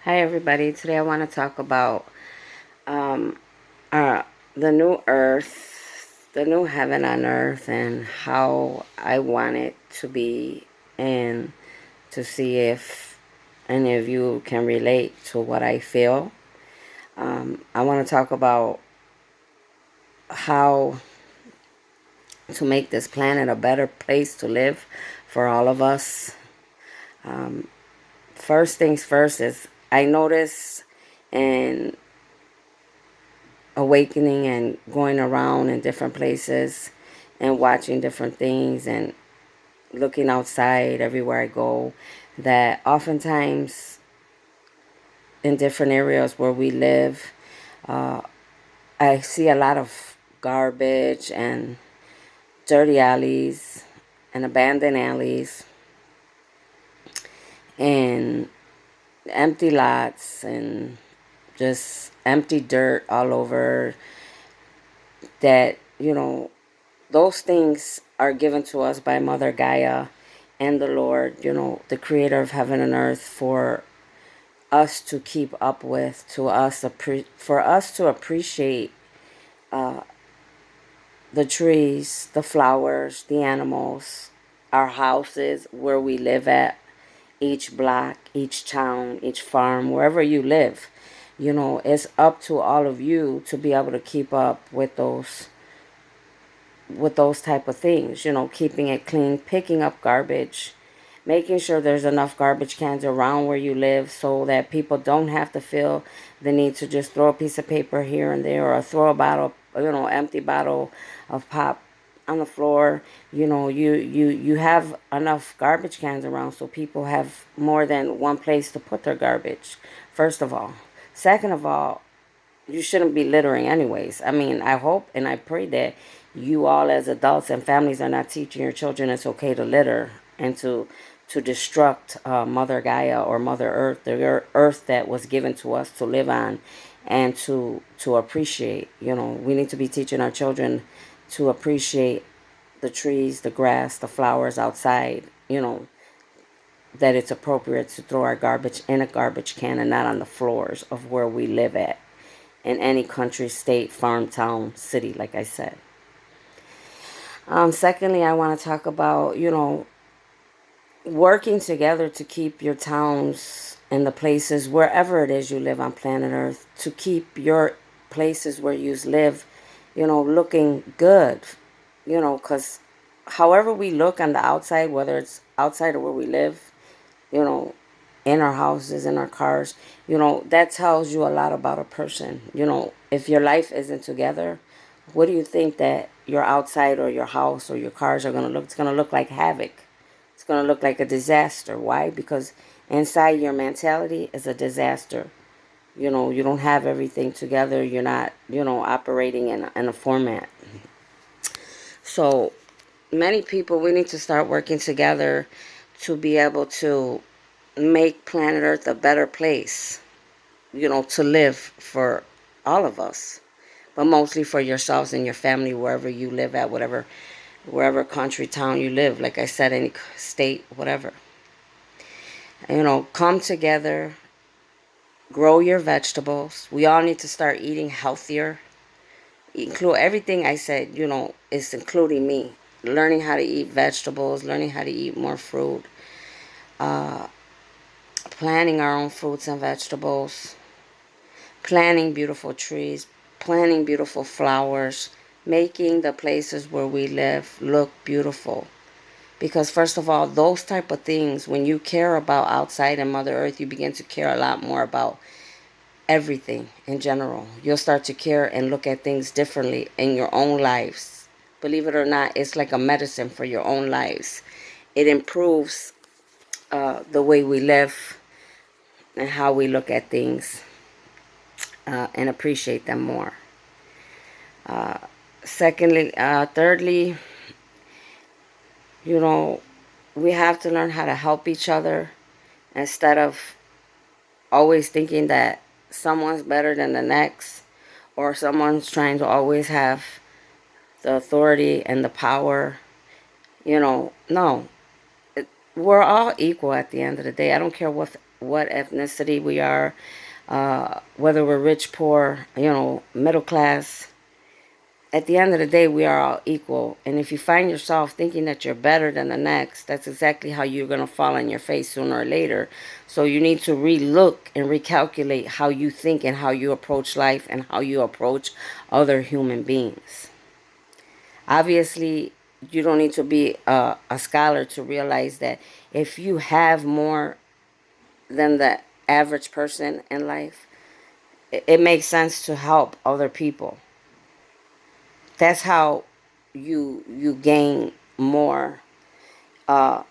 Hi, everybody. Today I want to talk about um, uh, the new earth, the new heaven on earth, and how I want it to be, and to see if any of you can relate to what I feel. I want to talk about how to make this planet a better place to live for all of us. First things first is I notice and awakening and going around in different places and watching different things and looking outside everywhere I go, that oftentimes in different areas where we live, uh, I see a lot of garbage and dirty alleys and abandoned alleys and empty lots and just empty dirt all over, that those things are given to us by Mother Gaia and the Lord, the creator of heaven and earth, for us to keep up with, for us to appreciate the trees, the flowers, the animals, our houses, where we live at, each block, each town, each farm, wherever you live. It's up to all of you to be able to keep up with those type of things, keeping it clean, picking up garbage, making sure there's enough garbage cans around where you live so that people don't have to feel the need to just throw a piece of paper here and there, or throw a bottle, empty bottle of pop on the floor. You have enough garbage cans around so people have more than one place to put their garbage, first of all. Second of all, you shouldn't be littering anyways. I mean, I hope and I pray that you all as adults and families are not teaching your children it's okay to litter and to destruct Mother Gaia or Mother Earth, the earth that was given to us to live on and to appreciate. We need to be teaching our children to appreciate the trees, the grass, the flowers outside, that it's appropriate to throw our garbage in a garbage can and not on the floors of where we live at, in any country, state, farm, town, city, like I said. Secondly, I want to talk about, working together to keep your towns and the places, wherever it is you live on planet Earth, to keep your places where you live, looking good, because however we look on the outside, whether it's outside of where we live, you know, in our houses, in our cars, that tells you a lot about a person. If your life isn't together, what do you think that your outside or your house or your cars are going to look? It's going to look like havoc. It's going to look like a disaster. Why? Because inside your mentality is a disaster. You don't have everything together. You're not, operating in a format. So many people, we need to start working together to be able to make planet Earth a better place, to live for all of us, but mostly for yourselves and your family, wherever you live at, wherever country, town you live, like I said, any state, whatever. Come together, grow your vegetables. We all need to start eating healthier. Include everything I said, is including me. Learning how to eat vegetables, learning how to eat more fruit, planting our own fruits and vegetables, planting beautiful trees, planting beautiful flowers, making the places where we live look beautiful. Because first of all, those type of things, when you care about outside and Mother Earth, you begin to care a lot more about everything in general. You'll start to care and look at things differently in your own lives. Believe it or not, it's like a medicine for your own lives. It improves the way we live and how we look at things, and appreciate them more. Thirdly, you know, we have to learn how to help each other instead of always thinking that someone's better than the next, or someone's trying to always have the authority and the power. No, we're all equal at the end of the day. I don't care what ethnicity we are, whether we're rich, poor, middle class. At the end of the day, we are all equal. And if you find yourself thinking that you're better than the next, that's exactly how you're going to fall on your face sooner or later. So you need to re-look and recalculate how you think and how you approach life and how you approach other human beings. Obviously, you don't need to be a scholar to realize that if you have more than the average person in life, it makes sense to help other people. That's how you gain more, uh,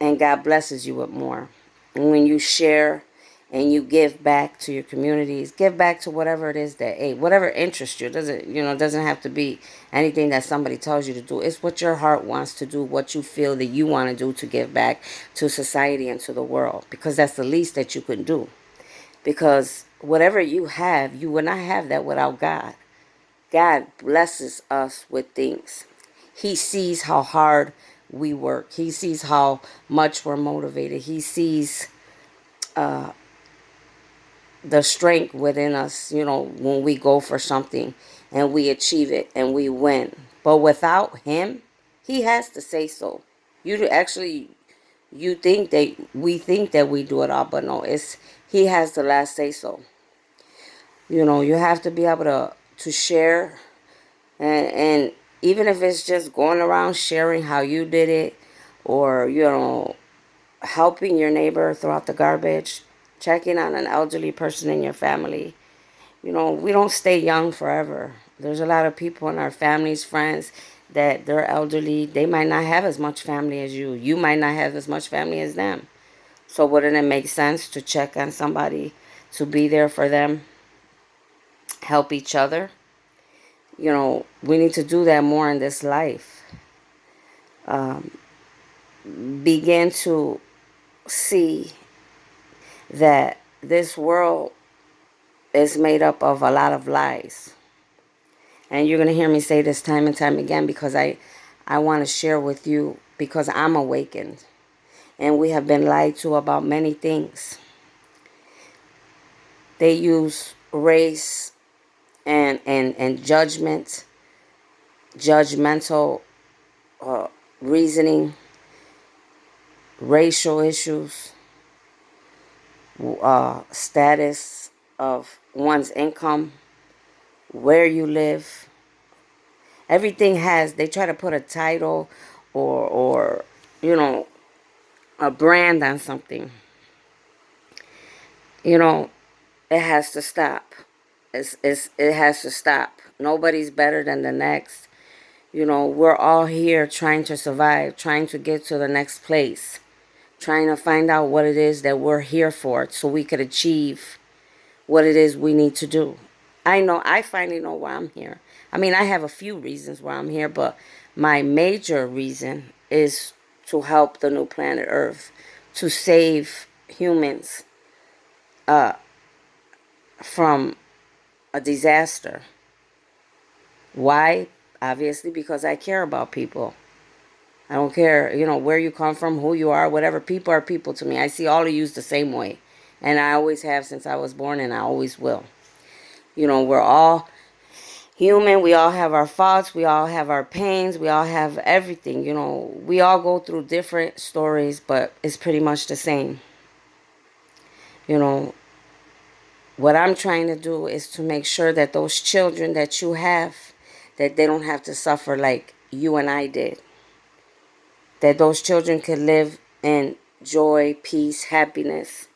and God blesses you with more. And when you share and you give back to your communities, give back to whatever it is that, hey, whatever interests you. Doesn't have to be anything that somebody tells you to do. It's what your heart wants to do, what you feel that you want to do to give back to society and to the world, because that's the least that you can do. Because whatever you have, you will not have that without God. God blesses us with things. He sees how hard we work. He sees how much we're motivated. He sees the strength within us, when we go for something and we achieve it and we win. But without Him, He has to say so. You think that we do it all, but no, it's He has the last say so. You have to be able to share, and even if it's just going around sharing how you did it, or helping your neighbor throw out the garbage, checking on an elderly person in your family. We don't stay young forever. There's a lot of people in our families, friends, that they're elderly. They might not have as much family as you. You might not have as much family as them. So wouldn't it make sense to check on somebody, to be there for them, help each other? We need to do that more in this life. Begin to see that this world is made up of a lot of lies. And you're going to hear me say this time and time again, because I want to share with you, because I'm awakened. And we have been lied to about many things. They use race and judgmental reasoning, racial issues, status of one's income, where you live. Everything they try to put a title or a brand on something. It has to stop. It has to stop. Nobody's better than the next. We're all here trying to survive, trying to get to the next place, trying to find out what it is that we're here for, so we could achieve what it is we need to do. I finally know why I'm here. I mean, I have a few reasons why I'm here, but my major reason is to help the new planet Earth, to save humans from a disaster. Why? Obviously, because I care about people. I don't care, where you come from, who you are, whatever. People are people to me. I see all of you the same way. And I always have since I was born, and I always will. We're all human. We all have our faults. We all have our pains. We all have everything. We all go through different stories, but it's pretty much the same. What I'm trying to do is to make sure that those children that you have, that they don't have to suffer like you and I did. That those children can live in joy, peace, happiness,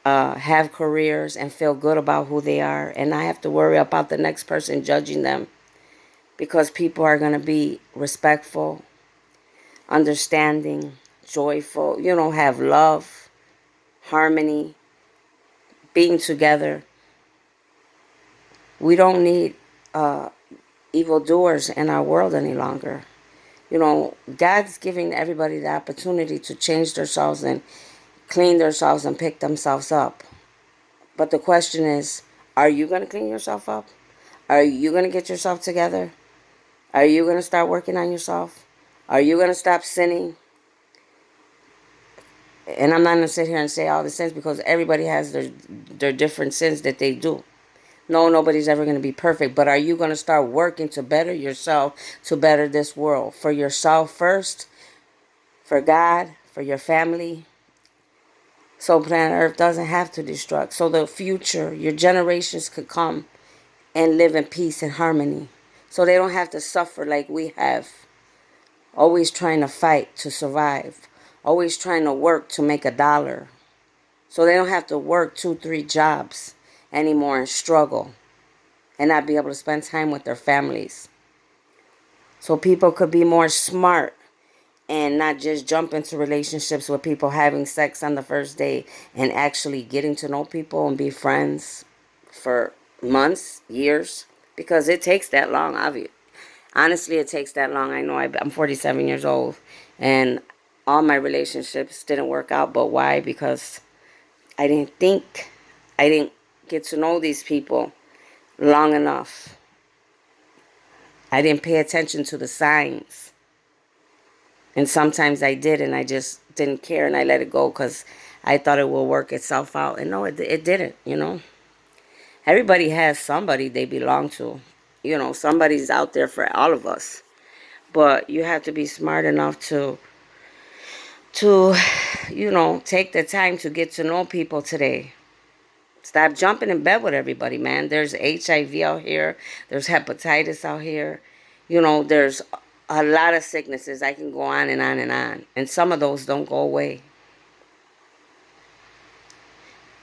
have careers, and feel good about who they are, and not have to worry about the next person judging them, because people are going to be respectful, understanding, joyful, have love, harmony, being together. We don't need evildoers in our world any longer. God's giving everybody the opportunity to change themselves and clean themselves and pick themselves up. But the question is, are you going to clean yourself up? Are you going to get yourself together? Are you going to start working on yourself? Are you going to stop sinning? And I'm not going to sit here and say all the sins, because everybody has their different sins that they do. No, nobody's ever going to be perfect. But are you going to start working to better yourself, to better this world? For yourself first, for God, for your family. So planet Earth doesn't have to destruct. So the future, your generations could come and live in peace and harmony. So they don't have to suffer like we have. Always trying to fight to survive. Always trying to work to make $1. So they don't have to work 2, 3 jobs anymore and struggle and not be able to spend time with their families. So people could be more smart and not just jump into relationships with people, having sex on the first day, and actually getting to know people and be friends for months, years, because it takes that long. Obviously, honestly, it takes that long. I know I'm 47 years old, and all my relationships didn't work out. But why? Because I didn't get to know these people long enough. I didn't pay attention to the signs. And sometimes I did, and I just didn't care, and I let it go because I thought it will work itself out. And no, it didn't. Everybody has somebody they belong to. Somebody's out there for all of us. But you have to be smart enough to take the time to get to know people today. Stop jumping in bed with everybody, man. There's HIV out here. There's hepatitis out here. There's a lot of sicknesses. I can go on and on and on. And some of those don't go away.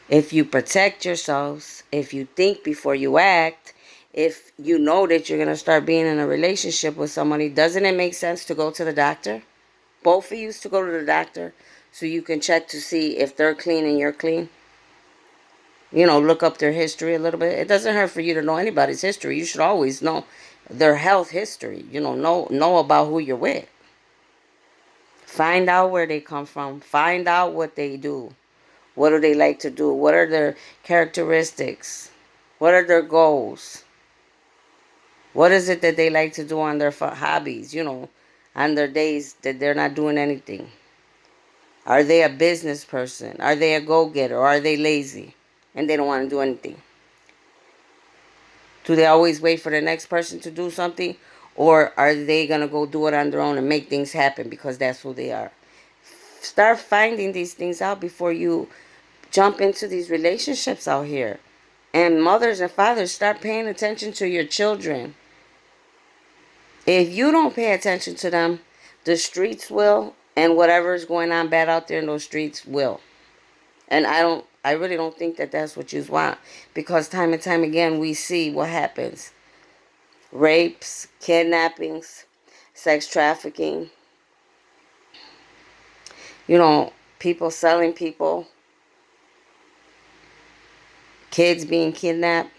If you protect yourselves, if you think before you act, if you know that you're going to start being in a relationship with somebody, doesn't it make sense to go to the doctor? Both of you to go to the doctor so you can check to see if they're clean and you're clean. Look up their history a little bit. It doesn't hurt for you to know anybody's history. You should always know their health history. Know about who you're with. Find out where they come from. Find out what they do. What do they like to do? What are their characteristics? What are their goals? What is it that they like to do on their hobbies, on their days that they're not doing anything? Are they a business person? Are they a go-getter? Or are they lazy and they don't want to do anything? Do they always wait for the next person to do something? Or are they going to go do it on their own and make things happen because that's who they are? Start finding these things out before you jump into these relationships out here. And mothers and fathers, start paying attention to your children. If you don't pay attention to them, the streets will, and whatever is going on bad out there in those streets will. And I really don't think that that's what you want, because time and time again we see what happens. Rapes, kidnappings, sex trafficking, people selling people, kids being kidnapped.